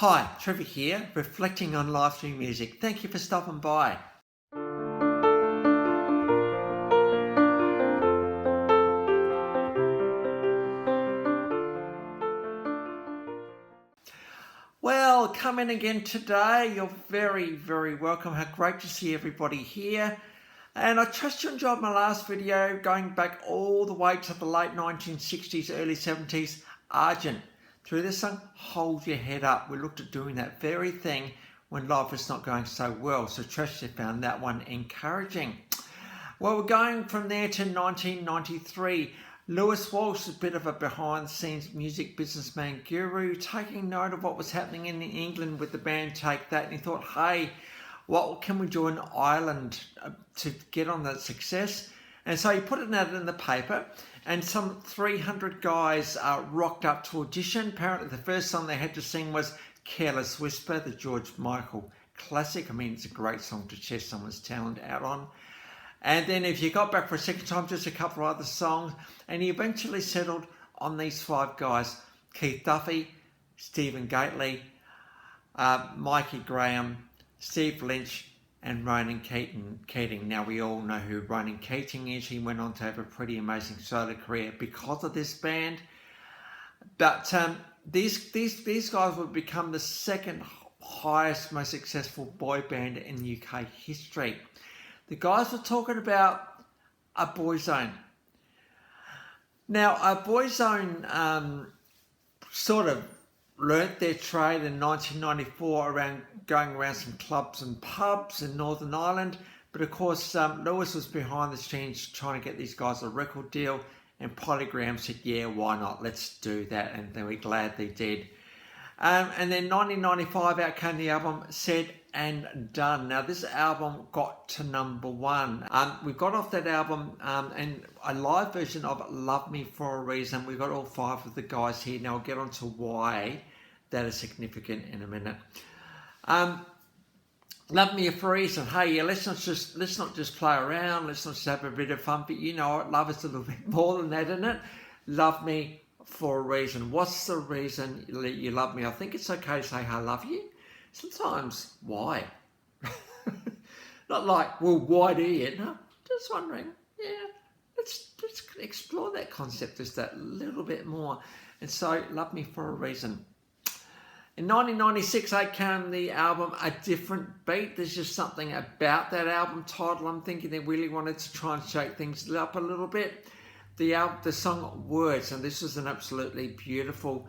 Hi, Trevor here, reflecting on live stream music. Thank you for stopping by. Well, come in again today. You're very welcome. How great to see everybody here. And I trust you enjoyed my last video going back all the way to the late 1960s, early 70s, Argent. Through this song, Hold Your Head Up. We looked at doing that very thing when life is not going so well. So trust you found that one encouraging. Well, we're going from there to 1993. Lewis Walsh, a bit of a behind-the-scenes music businessman guru, taking note of what was happening in England with the band Take That, and he thought, hey, what can we do in Ireland to get on that success? And so he put it out in the paper, and some 300 guys rocked up to audition. Apparently the first song they had to sing was Careless Whisper, the George Michael classic. I mean, it's a great song to test someone's talent out on. And then if you got back for a second time, just a couple of other songs, and he eventually settled on these 5 guys: Keith Duffy, Stephen Gately, Mikey Graham, Steve Lynch, and Ronan Keating. Now we all know who Ronan Keating is. He went on to have a pretty amazing solo career because of this band. But these guys would become the second highest, most successful boy band in UK history. The guys were talking about a Boyzone. Now, a Boyzone sort of learnt their trade in 1994 around going around some clubs and pubs in Northern Ireland. But of course, Lewis was behind the scenes trying to get these guys a record deal. And Polygram said, yeah, why not? Let's do that. And they were glad they did. And then 1995 out came the album Said and Done. Now this album got to #1. We got off that album and a live version of Love Me For A Reason. We've got all 5 of the guys here. Now I'll get on to why that is significant in a minute. Love Me For A Reason. Hey, yeah, let's not just play around. Let's not just have a bit of fun. But you know what? Love is a little bit more than that, isn't it? Love me for a reason. What's the reason you love me? I think it's okay to say I love you. Sometimes, why? Not like, well, why do you? No, just wondering. Yeah, let's explore that concept just that little bit more. And so, Love Me For A Reason. In 1996, out came the album A Different Beat. There's just something about that album title. I'm thinking they really wanted to try and shake things up a little bit. The song Words, and this is an absolutely beautiful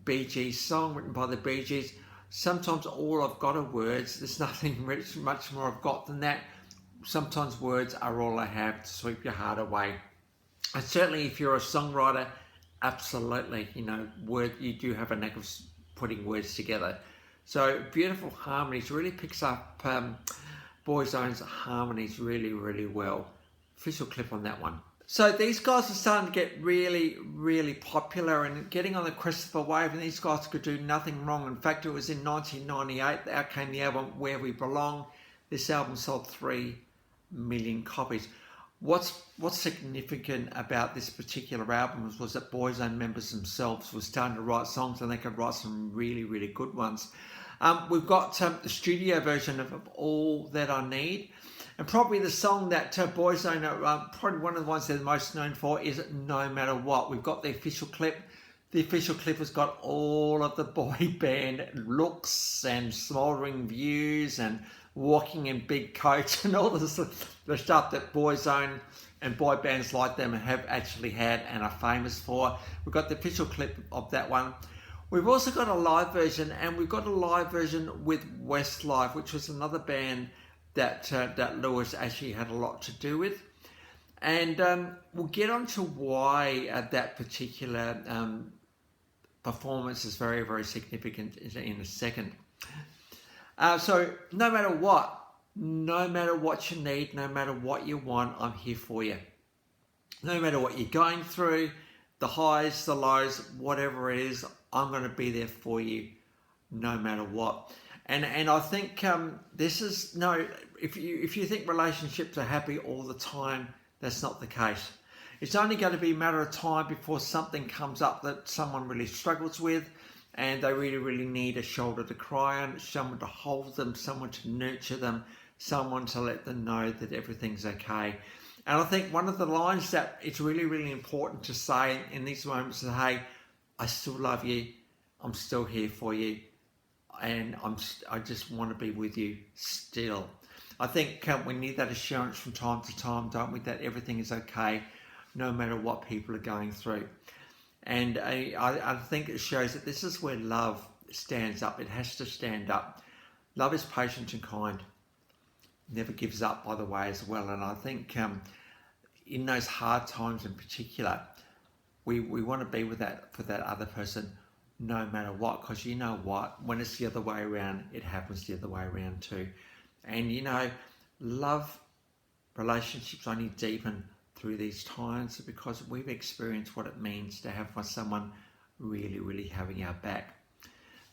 Bee Gees song written by the Bee Gees. Sometimes all I've got are words. There's nothing much more I've got than that. Sometimes words are all I have to sweep your heart away. And certainly if you're a songwriter, absolutely, you do have a knack of putting words together. So beautiful harmonies, really picks up Boyzone's harmonies really well. Official clip on that one. So these guys are starting to get really popular and getting on the crest of a wave, and these guys could do nothing wrong. In fact, it was in 1998 out came the album Where We Belong. This album sold 3 million copies. What's significant about this particular album was that Boyzone members themselves were starting to write songs, and they could write some really good ones. We've got the studio version of All That I Need. And probably the song that Boyzone are probably one of the ones they're most known for is No Matter What. We've got the official clip. The official clip has got all of the boy band looks and smouldering views and walking in big coats and all the stuff that Boyzone and boy bands like them have actually had and are famous for. We've got the official clip of that one. We've also got a live version, and we've got a live version with Westlife, which was another band that Lewis actually had a lot to do with. And we'll get on to why that particular performance is very significant in a second. So no matter what you need, no matter what you want, I'm here for you. No matter what you're going through, the highs, the lows, whatever it is, I'm going to be there for you no matter what. And I think this is if you think relationships are happy all the time, that's not the case. It's only going to be a matter of time before something comes up that someone really struggles with, and they really, really need a shoulder to cry on, someone to hold them, someone to nurture them, someone to let them know that everything's okay. And I think one of the lines that it's really, really important to say in these moments is, hey, I still love you, I'm still here for you, and I just want to be with you still. I think we need that assurance from time to time, don't we, that everything is okay, no matter what people are going through. And I think it shows that this is where love stands up. It has to stand up. Love is patient and kind. Never gives up, by the way, as well. And I think in those hard times in particular, we want to be with that for that other person, no matter what. Because you know what? When it's the other way around, it happens the other way around too. And you know, love relationships only deepen through these times because we've experienced what it means to have someone really, really having our back.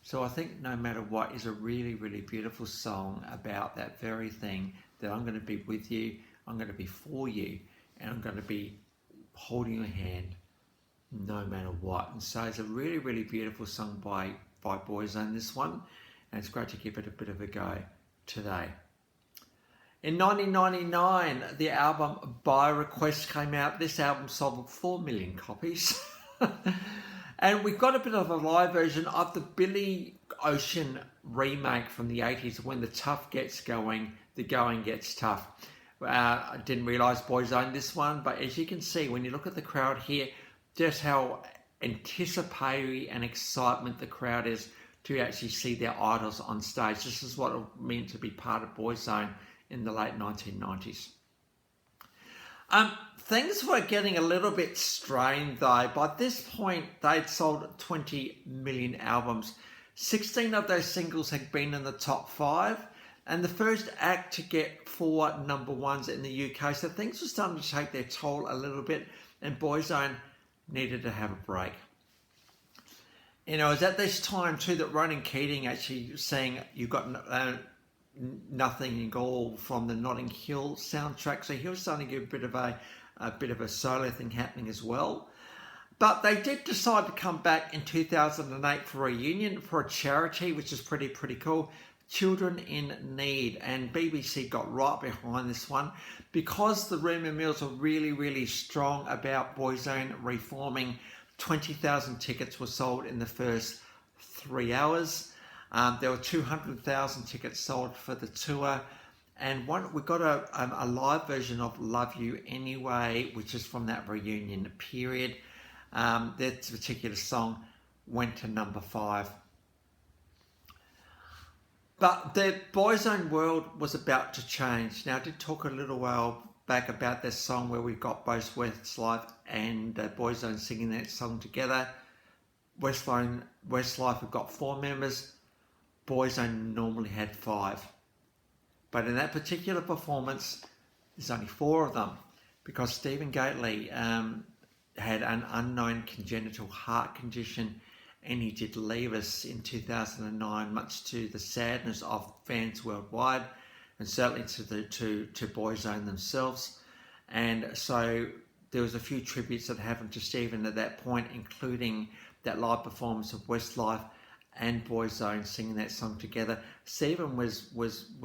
So I think No Matter What is a really, really beautiful song about that very thing, that I'm going to be with you, I'm going to be for you, and I'm going to be holding your hand no matter what. And so it's a really, really beautiful song by Boyzone, this one, and it's great to give it a bit of a go today. In 1999, the album By Request came out. This album sold 4 million copies. And we've got a bit of a live version of the Billy Ocean remake from the 80s, When the Tough Gets Going, the Going Gets Tough. I didn't realise Boyzone this one, but as you can see, when you look at the crowd here, just how anticipatory and excitement the crowd is to actually see their idols on stage. This is what it meant to be part of Boyzone in the late 1990s. Things were getting a little bit strained though. By this point, they'd sold 20 million albums. 16 of those singles had been in the top 5, and the first act to get 4 number ones in the UK. So things were starting to take their toll a little bit, and Boyzone needed to have a break. You know, it was at this time too that Ronan Keating actually sang "You Got Nothing in Gold" from the Notting Hill soundtrack. So he was starting to get a bit of a solo thing happening as well. But they did decide to come back in 2008 for a reunion for a charity, which is pretty cool. Children in Need, and BBC got right behind this one because the rumour mills were really, really strong about Boyzone reforming. 20,000 tickets were sold in the first 3 hours. There were 200,000 tickets sold for the tour, and we got a live version of Love You Anyway, which is from that reunion period. That particular song went to number 5. But the Boyzone world was about to change. Now, I did talk a little while back about this song where we've got both Westlife and Boyzone singing that song together. Westlife have got 4 members. Boyzone normally had 5. But in that particular performance, there's only 4 of them because Stephen Gately had an unknown congenital heart condition, and he did leave us in 2009, much to the sadness of fans worldwide, and certainly to Boyzone themselves. And so there was a few tributes that happened to Stephen at that point, including that live performance of Westlife and Boyzone singing that song together. Stephen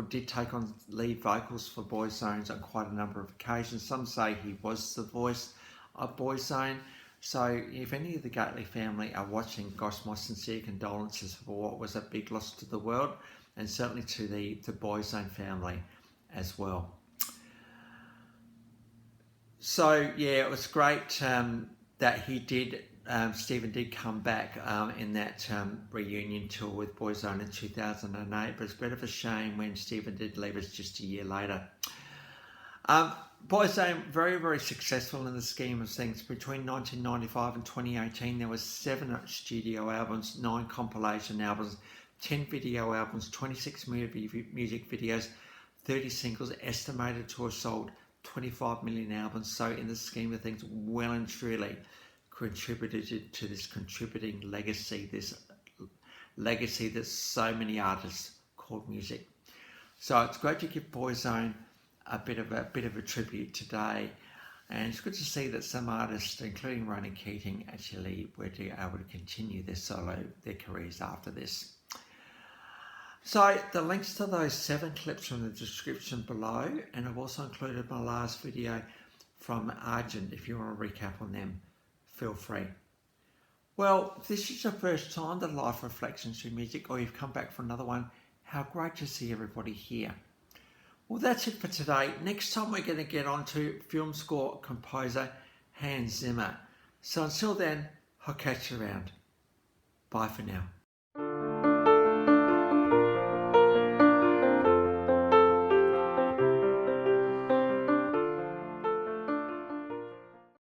did take on lead vocals for Boyzone on quite a number of occasions. Some say he was the voice of Boyzone. So if any of the Gately family are watching, gosh, my sincere condolences for what was a big loss to the world, and certainly to the Boyzone family as well. So yeah, it was great that he did. Stephen did come back in that reunion tour with Boyzone in 2008, but it's a bit of a shame when Stephen did leave us just a year later. Boyzone, very, very successful in the scheme of things. Between 1995 and 2018, there were 7 studio albums, 9 compilation albums, 10 video albums, 26 music videos, 30 singles, estimated to have sold 25 million albums. So in the scheme of things, well and truly contributed to this contributing legacy, this legacy that so many artists called music. So it's great to give Boyzone a bit of a tribute today. And it's good to see that some artists, including Ronan Keating, actually were able to continue their careers after this. So the links to those 7 clips are in the description below, and I've also included my last video from Argent. If you want to recap on them, feel free. Well, if this is your first time to Life Reflections through Music, or you've come back for another one, how great to see everybody here. Well, that's it for today. Next time we're going to get on to film score composer Hans Zimmer. So until then, I'll catch you around. Bye for now.